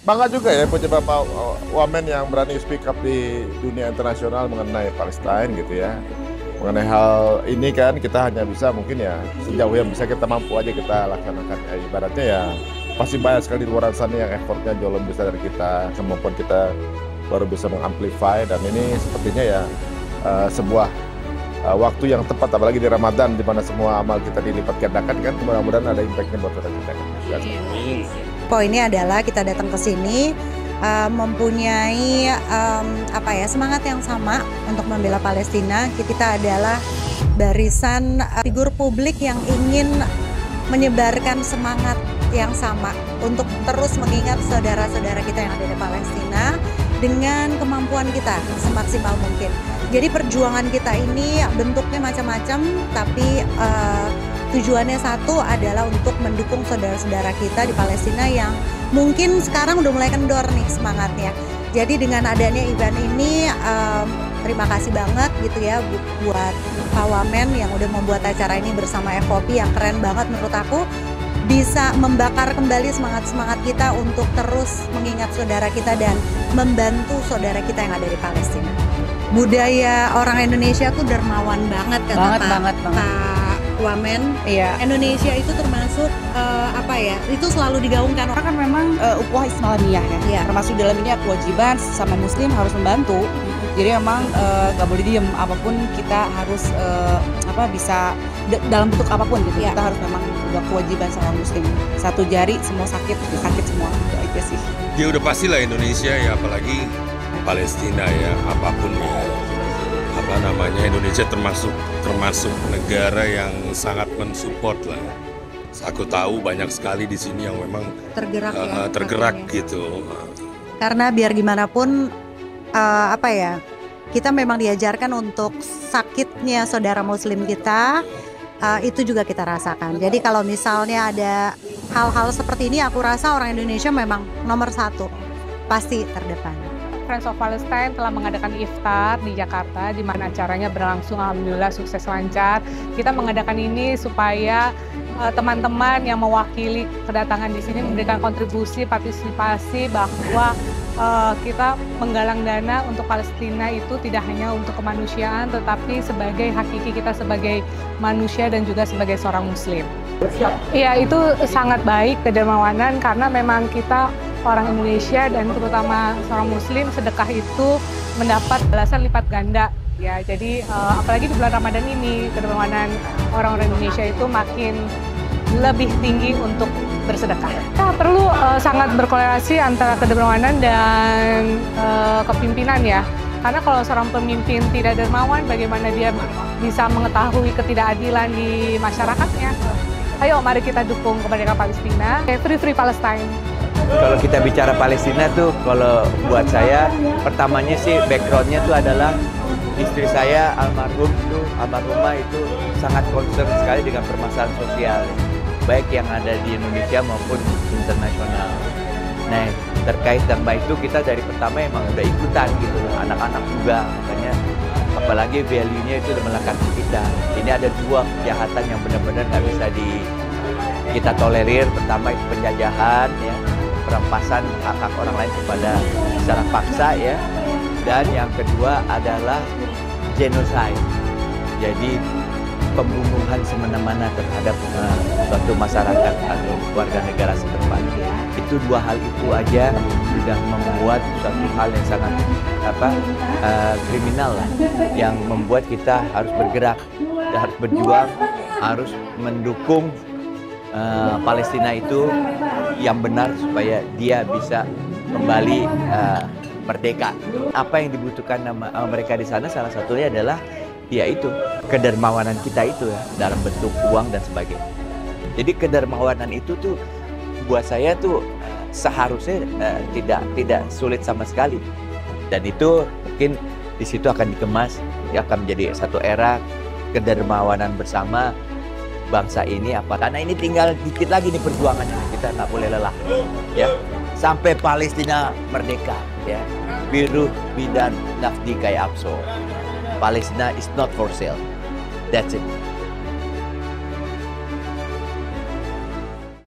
bangga juga ya punya Bapak Wamen yang berani speak up di dunia internasional mengenai Palestina gitu ya. Mengenai hal ini kan kita hanya bisa mungkin ya sejauh yang bisa kita mampu aja kita laksanakan. Ya, ibaratnya ya pasti banyak sekali di luar sana yang effortnya jauh lebih besar dari kita. Kemampuan kita baru bisa mengamplify dan ini sepertinya ya sebuah waktu yang tepat apalagi di Ramadan di mana semua amal kita dilipat gandakan kan mudah-mudahan ada impactnya buat kita kan. Poinnya adalah kita datang ke sini mempunyai semangat yang sama untuk membela Palestina. Kita adalah barisan figur publik yang ingin menyebarkan semangat yang sama untuk terus mengingat saudara-saudara kita yang ada di Palestina dengan kemampuan kita semaksimal mungkin. Jadi perjuangan kita ini bentuknya macam-macam, tapi tujuannya satu adalah untuk mendukung saudara-saudara kita di Palestina yang mungkin sekarang udah mulai kendor nih semangatnya. Jadi dengan adanya event ini terima kasih banget gitu ya buat Pak Wamen yang udah membuat acara ini bersama FOP yang keren banget menurut aku. Bisa membakar kembali semangat-semangat kita untuk terus mengingat saudara kita dan membantu saudara kita yang ada di Palestina. Budaya orang Indonesia tuh dermawan banget kata Pak Wamen. Iya. Indonesia itu termasuk itu selalu digaungkan. Karena kan memang ukhuwah Islamiyah ya. Iya. Termasuk dalam ini kewajiban sama Muslim harus membantu. Jadi memang nggak boleh diem, apapun kita harus bisa dalam bentuk apapun gitu. Iya. Kita harus memang udah kewajiban sama Muslim. Satu jari semua sakit semua itu aja sih. Ya udah pastilah Indonesia ya, apalagi Palestina ya, apapun ya. Indonesia termasuk negara yang sangat mensupport lah. Aku tahu banyak sekali di sini yang memang tergerak gitu. Karena biar gimana pun kita memang diajarkan untuk sakitnya saudara Muslim kita itu juga kita rasakan. Jadi kalau misalnya ada hal-hal seperti ini, aku rasa orang Indonesia memang nomor satu, pasti terdepan. Friends of Palestine telah mengadakan iftar di Jakarta, di mana acaranya berlangsung alhamdulillah sukses lancar. Kita mengadakan ini supaya teman-teman yang mewakili kedatangan di sini memberikan kontribusi partisipasi bahwa kita menggalang dana untuk Palestina itu tidak hanya untuk kemanusiaan, tetapi sebagai hakiki kita sebagai manusia dan juga sebagai seorang Muslim. Iya, itu sangat baik kedermawanan karena memang kita orang Indonesia dan terutama seorang Muslim sedekah itu mendapat balasan lipat ganda ya. Jadi apalagi di bulan Ramadan ini kedermawanan orang-orang Indonesia itu makin lebih tinggi untuk bersedekah. Kita perlu sangat berkorelasi antara kedermawanan dan kepimpinan ya. Karena kalau seorang pemimpin tidak dermawan, bagaimana dia bisa mengetahui ketidakadilan di masyarakatnya? Ayo mari kita dukung kemerdekaan Palestina. Free Palestine. Kalau kita bicara Palestina tuh, kalau buat saya pertamanya sih backgroundnya tuh adalah istri saya almarhumah itu sangat concern sekali dengan permasalahan sosial, baik yang ada di Indonesia maupun internasional. Nah, terkait dengan itu kita dari pertama emang udah ikutan gitu, anak-anak juga, makanya apalagi value-nya itu udah melekat di kita. Ini ada dua kejahatan yang benar-benar nggak bisa kita tolerir. Pertama itu penjajahan ya, perampasan hak-hak orang lain kepada secara paksa ya, dan yang kedua adalah genocide. Jadi pembunuhan semena-mena terhadap suatu masyarakat atau warga negara setempat. Itu dua hal itu aja sudah membuat suatu hal yang sangat kriminal lah, yang membuat kita harus bergerak, kita harus berjuang, harus mendukung Palestina itu yang benar supaya dia bisa kembali merdeka. Apa yang dibutuhkan mereka di sana salah satunya adalah yaitu kedermawanan kita itu ya, dalam bentuk uang dan sebagainya. Jadi kedermawanan itu tuh buat saya tuh seharusnya tidak sulit sama sekali. Dan itu mungkin di situ akan dikemas, akan menjadi satu era kedermawanan bersama bangsa ini karena ini tinggal dikit lagi nih perjuangannya, kita nggak boleh lelah ya sampai Palestina merdeka ya. Biru bidan nafdi kayak Aqsa. Palestina is not for sale. That's it.